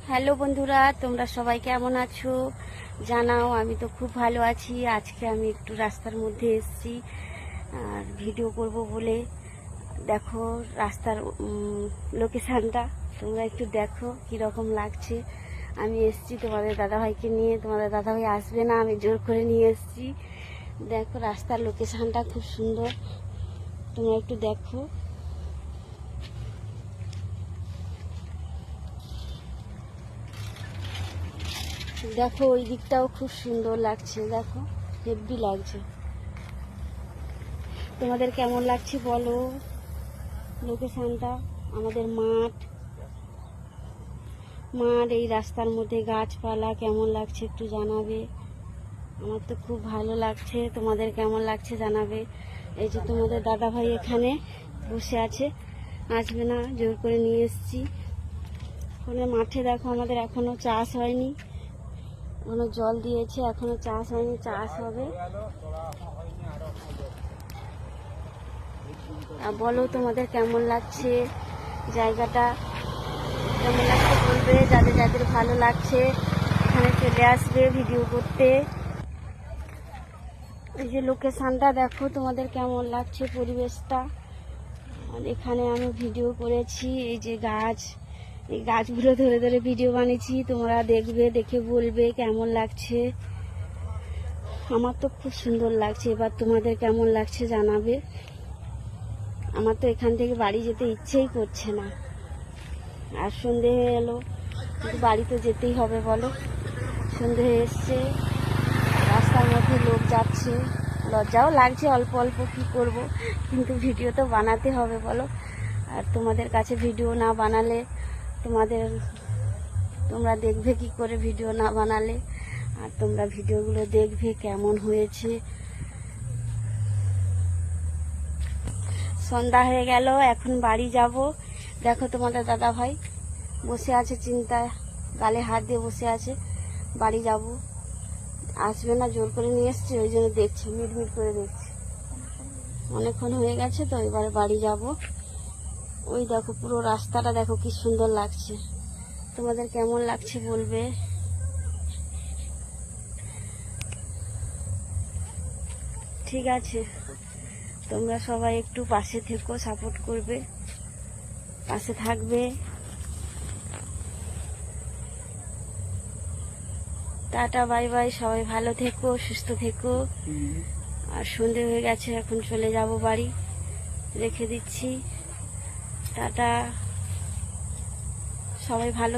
Hello বন্ধুরা, তোমরা সবাই কেমন আছো জানাও। আমি তো খুব ভালো আছি। আজকে আমি একটু রাস্তার মধ্যে এসেছি আর ভিডিও করব বলে। দেখো রাস্তার লোকেশানটা, তোমরা একটু দেখো কীরকম লাগছে। আমি এসেছি তোমাদের দাদাভাইকে নিয়ে, তোমাদের দাদাভাই আসবে না, আমি জোর করে নিয়ে এসেছি। দেখো রাস্তার লোকেশানটা খুব সুন্দর, তোমরা একটু দেখো। দেখো ওই দিকটাও খুব সুন্দর লাগছে, দেখো হেব্বি লাগছে। তোমাদের কেমন লাগছে বলো লোকেশানটা। আমাদের মাঠ, এই রাস্তার মধ্যে গাছপালা কেমন লাগছে একটু জানাবে। আমার তো খুব ভালো লাগছে, তোমাদের কেমন লাগছে জানাবে। এই যে তোমাদের দাদাভাই এখানে বসে আছে, আসবে না, জোর করে নিয়ে এসেছি। ওখানে মাঠে দেখো আমাদের এখনো চাষ হয়নি, এখনো জল দিয়েছে, এখনো চাষ হয়নি, চাষ হবে। আর বলো তোমাদের কেমন লাগছে জায়গাটা, কেমন লাগছে বলবে। যাদের যাদের ভালো লাগছে এখানে চলে আসবে ভিডিও করতে। এই যে লোকেশানটা দেখো তোমাদের কেমন লাগছে পরিবেশটা। আর এখানে আমি ভিডিও করেছি, এই যে গাছ, এই গাছগুলো ধরে ধরে ভিডিও বানিয়েছি। তোমরা দেখবে, দেখে বলবে কেমন লাগছে। আমার তো খুব সুন্দর লাগছে, এবার তোমাদের কেমন লাগছে জানাবে। আমার তো এখান থেকে বাড়ি যেতে ইচ্ছেই করছে না। আর সন্ধে হয়ে এলো, কিন্তু বাড়ি তো যেতেই হবে বলো। সন্ধে হয়ে এসছে, রাস্তার মধ্যে লোক যাচ্ছে, লজ্জাও লাগছে অল্প অল্প, কি করব, কিন্তু ভিডিও তো বানাতে হবে বলো। আর তোমাদের কাছে ভিডিও না বানালে তোমরা দেখবে কি করে ভিডিও না বানালে। আর তোমরা ভিডিওগুলো দেখবে কেমন হয়েছে। সন্ধ্যা হয়ে গেল, এখন বাড়ি যাব। দেখো তোমাদের দাদা ভাই বসে আছে চিন্তায়, গালে হাত দিয়ে বসে আছে। বাড়ি যাব, আসবে না, জোর করে নিয়ে এসছে, ওই জন্য দেখছি, মিটমিট করে দেখছি। অনেকক্ষণ হয়ে গেছে তো, এবারে বাড়ি যাব। ওই দেখো পুরো রাস্তাটা দেখো কি সুন্দর লাগছে। তোমাদের কেমন লাগছে বলবে। ঠিক আছে, তোমরা সবাই একটু পাশে থেকো, সাপোর্ট করবে, পাশে থাকবে। টাটা বাই বাই, সবাই ভালো থেকো, সুস্থ থেকো। আর সন্ধে হয়ে গেছে, এখন চলে যাব বাড়ি, রেখে দিচ্ছি। টাটা, সবাই ভালো